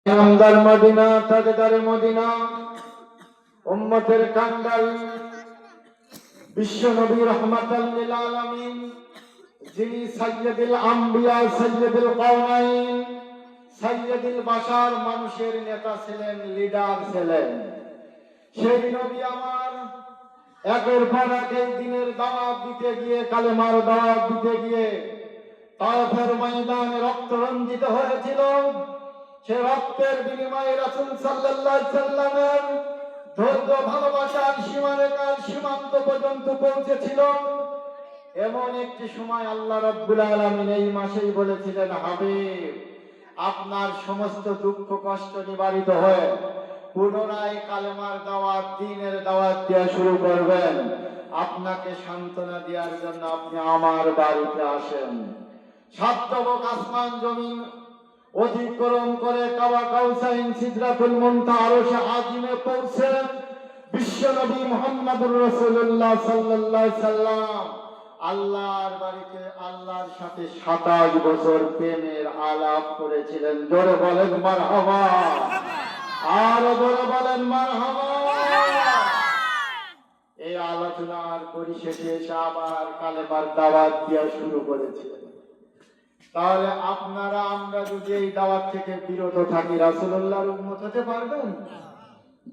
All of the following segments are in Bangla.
নামদার মদিনা, তাজদারে মদিনা, উম্মতের কাঙ্গাল, বিশ্ব নবী রাহমাতাল লিল আলামিন, যিনি সাইয়্যিদুল আম্বিয়া, সাইয়্যিদুল কাওনাইন, সাইয়্যিদুল বাশার, মানুষের নেতা ছিলেন, লিডার ছিলেন। সেই নবী আমার একের পর এক এই দিনের দাওয়াত দিতে গিয়ে, কালেমার দাওয়াত দিতে গিয়ে তায়েফের ময়দানে রক্ত রঞ্জিত হয়েছিল। সে রক্তের বিনিময়ে রাসূল সাল্লাল্লাহু আলাইহি সাল্লামের ধৈর্য ভালোবাসার সীমারেখার সীমান্ত পর্যন্ত পৌঁছেছিল। এমন একটি সময় আল্লাহ রাব্বুল আলামিন এই মাসেই বলেছিলেন, হাবিব, আপনার সমস্ত দুঃখ কষ্ট নিবারিত হয়ে পুনরায় কালেমার দাওয়াত, দ্বীনের দাওয়াত দেওয়া শুরু করবেন। আপনাকে সান্ত্বনা দেওয়ার জন্য আপনি আমার বাড়িতে আসেন। সাতবক আসমান জমিন অতিক্রম করে কাবা কাউসাইন, সিদরাতুল মুনতাহা, আরশে আজিমে পৌঁছে বিশ্বনবী মুহাম্মদুর রাসূলুল্লাহ সাল্লাল্লাহু আলাইহি সাল্লাম আল্লাহর বাড়িতে আল্লাহর সাথে 27 বছর প্রেমের আলাপ করেছিলেন। জোরে বলেন মারহাবা, আর জোরে বলেন মারহাবা। এই আলোচনার পরিশেষে এসে আবার কালেমার দাওয়াত দেওয়া শুরু করেছিলেন। তাহলে আপনারা আমরা যদি এই দাওয়াত থেকে বিরত থাকি, রাসূলুল্লাহর উম্মত হতে পারবেন?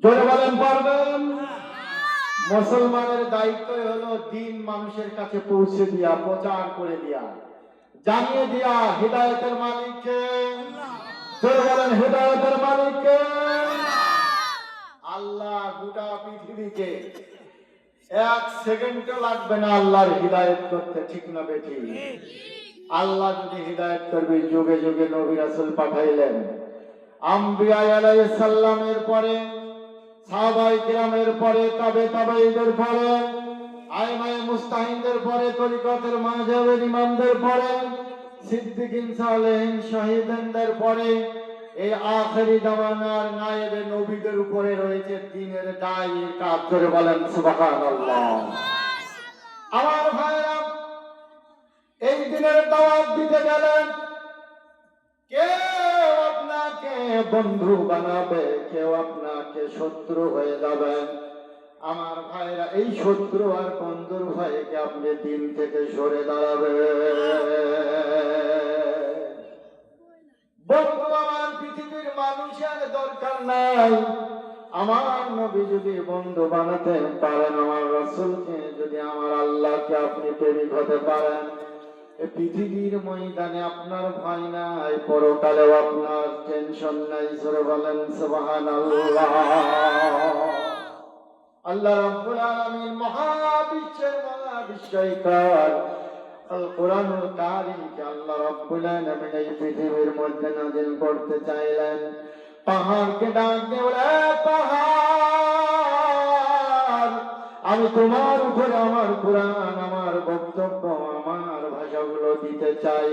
জোরে বলেন পারবেন? মুসলমানের দায়িত্বই হলো দ্বীন মানুষের কাছে পৌঁছে দিয়া, প্রচার করে দিয়া, জানিয়ে দিয়া হিদায়াতের মালিককে। জোরে বলেন হিদায়াতের মালিককে। আল্লাহ গোটা পৃথিবীকে 1 সেকেন্ডও লাগবে না আল্লাহর হিদায়াত করতে, ঠিক না বেঠিক? আল্লাহ যদি হিদায়াত করবে, যুগে যুগে নবী রাসূল পাঠাইলেন। আম্বিয়া আলাইহিস সালামের পরে, সাহাবায়ে কিরামের পরে, তাবেঈদের পরে, আইমায়ে মুস্তাহিনদের পরে, তরিকতের মাযহাবের ইমামদের পরে, সিদ্দিকিন, সালেহিন, শহীদদের পরে, এই আখেরি জামানার নায়েবে নবীদের উপরে রয়েছে দ্বীনের দায়িত্বের কাজ। করে বলেন সুবহানাল্লাহ। আমার ভাইরা, এই দিনের দাওয়াত দিতে গেলেন, কেউ আপনাকে বন্ধু বানাবে, কেউ আপনাকে শত্রু হয়ে যাবে। আমার ভাইরা, এই শত্রু আর বন্ধুর ভয়কে আপনি দিন থেকে সরে দাঁড়াবে। বন্ধু আমার পৃথিবীর মানুষের দরকার নাই। আমার নবী যদি বন্ধু বানাতে পারেন, আমার রাসূলকে যদি, আমার আল্লাহকে আপনি প্রেমিক হতে পারেন, পৃথিবীর ময়দানে আপনার ভয় নাই, পরকালেও আপনার টেনশন নাই। জোরে বলেন সুবহানাল্লাহ। আল্লাহ রাব্বুল আলামিন মহাবিশ্বের মহাবিশ্বকার আল কোরআনুল কারীমকে আল্লাহ রাব্বুল আলামিন এই পৃথিবীর মধ্যে নাযিল করতে চাইলেন। পাহাড়কে ডাক দিয়ে বলে, পাহাড়, আমি তোমার উপরে আমার কোরআন, আমার বক্তব্য, আমার ভাষাগুলো দিতে চাই।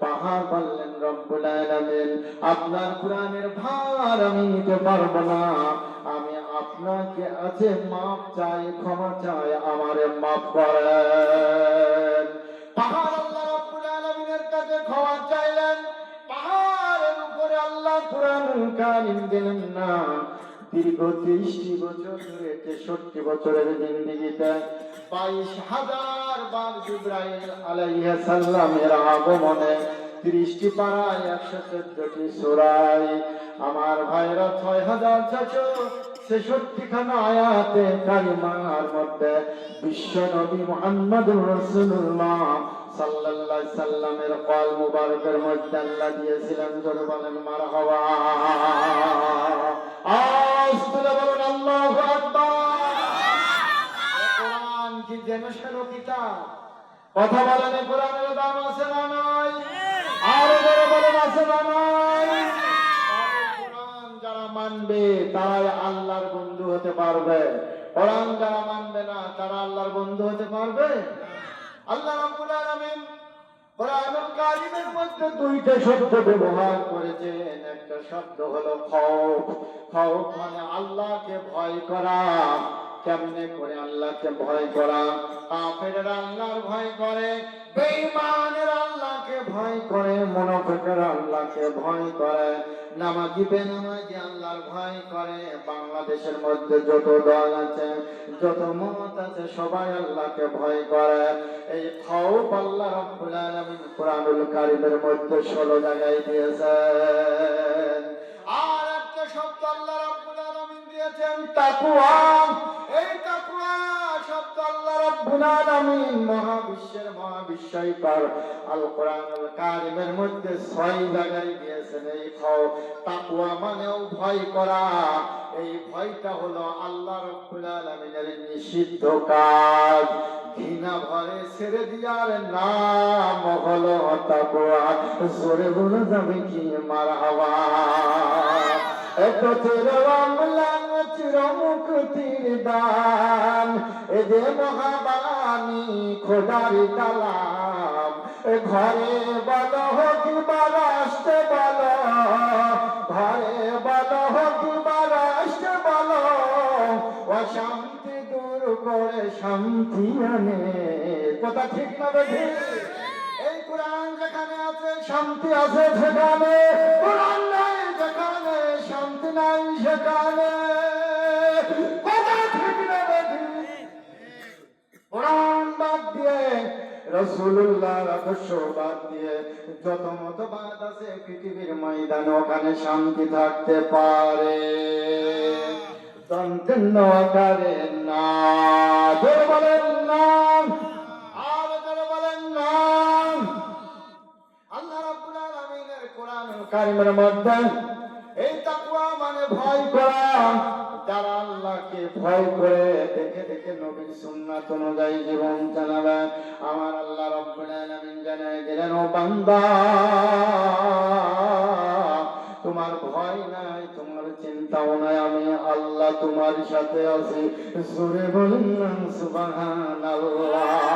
পাহাড় বললেন, রব্বুল আলামিন, আপনার কোরআনের ভার আমি নিতে পারবো না, আমি আপনাকে আছে মাপ চাই, ক্ষমা চাই, আমারে মাফ করেন। পাহাড় আল্লাহ রাব্বুল আলামিনের কাছে ক্ষমা চাইলেন। পাহাড়ের উপরে আল্লাহ কোরআনুল কারীম দিলেন না। দীর্ঘ 30 বছর ধরে, 63 বছরের জিন্দেগিতে 22,000 বার জিবরাইল আলাইহিস সালামের আগমনে, 30টি পারায়, 114টি সূরায়, আমার ভাইরা 6,466 খানা আয়াতে কারিমার মধ্যে বিশ্ব নবী মুহাম্মদুর রাসূলুল্লাহ সাল্লাল্লাহু আলাইহি সাল্লামের কল মুবারকের মধ্যে আল্লাহ দিয়েছিলেন। জোরে বলেন মারহাবা। আওয়াজ তুলে বলেন আল্লাহু আকবার। কোরআন কি জেনেশন কিতাব? কথা বলেন, কোরআনের দাম আছে না নাই? আর জোরে বলেন আছে না নাই? কোরআন যারা মানবে তারাই আল্লাহর বন্ধু হতে পারবে। কোরআন যারা মানবে না, তারা আল্লাহর বন্ধু হতে পারবে? আল্লাহ রাব্বুল আলামিন কোরআনুল কারীমের মধ্যে 2টা শব্দ ব্যবহার করেছেন। একটা শব্দ হলো খৌফ। খৌফ মানে আল্লাহকে ভয় করা। কেমনে করে আল্লাহকে ভয় করা? কাফেররা আল্লাহর ভয় করে, বেঈমানের আল্লাহকে ভয় করে, মুনাফিকের আল্লাহকে ভয় করে, নামাজি বেনামাজি আল্লাহর ভয় করে। বাংলাদেশের মধ্যে যত দল আছে, যত মত আছে, সবাই আল্লাহকে ভয় করে। এই খৌফ আল্লাহ রাব্বুল আলামিন কুরআনুল কারীমের মধ্যে 16 জায়গায় দিয়েছেন। আর একটা শব্দ আল্লাহ রাব্বুল আলামিন দিয়েছেন তাকওয়া। এই তাকওয়া শব্দ আল্লাহ রাব্বুল আলামিন মহাবিশ্বের মহাবিশ্বকর আল কোরআনুল কারীমের মধ্যে 6 জায়গায় দিয়েছেন। এই তাকওয়া মানেও ভয় করা। এই ভয়টা হলো আল্লাহ রাব্বুল আলামিনের নিষিদ্ধ কাজ, ঘৃণা ভরে ছেড়ে দিয়ার নাম হলো তাকওয়া। জোরে বলে যাবে কি মারহাবা। এত চিরমলাং চিরমুক্তির দান, এ যে মহাবাণী খোদার কালাম। ঘরে বলো কিংবা রাষ্ট্রে বলো, ঘরে বলো কিংবা রাষ্ট্রে বলো, অশান্তি দূর করে শান্তি আনে। কথা ঠিক না বেঠিক? এই কোরআন যেখানে আছে শান্তি আছে সেখানে, কোরআন নাই যেখানে শান্তি নাই সেখানে। কথা ঠিক না বেঠিক? কোরআন বাদ দিয়ে, রাসূলুল্লাহর আদর্শ বাদ দিয়ে যত মতবাদ আছে পৃথিবীর ময়দানে, ওখানে শান্তি থাকতে পারে? দন্তেন্ন আকারে না। জোরে বলেন নাম, আর জোরে বলেন নাম। আল্লাহ রাব্বুল আলামিনের কোরআনুল কারীমের মধ্যে এই তাকওয়া মানে ভয় করা। যারা আল্লাহকে ভয় করে দেখে দেখে নবীর সুন্নাত অনুযায়ী জীবন চালাবে, আমার আল্লাহ রাব্বুল আলামিন জানায় দিলেন, ও বান্দা, তোমার ভয় নাই, তোমার চিন্তাও নাই, আমি আল্লাহ তোমার সাথে আছি। জোরে বলেন সুবহানাল্লাহ।